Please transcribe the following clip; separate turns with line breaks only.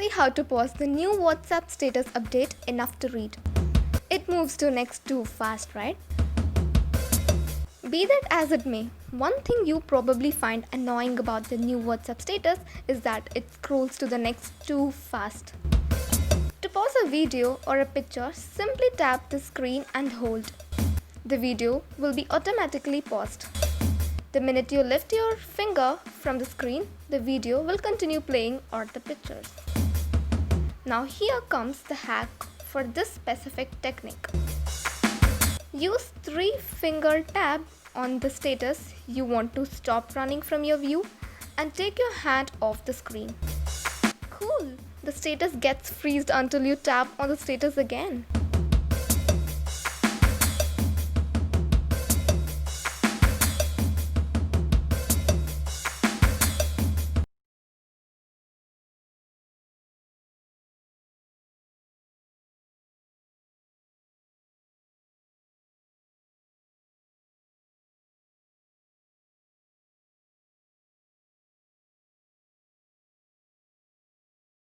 see how to pause the new WhatsApp status update enough to read. It moves to next too fast, right? Be that as it may, one thing you probably find annoying about the new WhatsApp status is that it scrolls to the next too fast. To pause a video or a picture, simply tap the screen and hold. The video will be automatically paused. The minute you lift your finger from the screen, the video will continue playing or the pictures. Now here comes the hack for this specific technique. Use 3-finger tap on the status you want to stop running from your view and take your hand off the screen. Cool! The status gets freezed until you tap on the status again.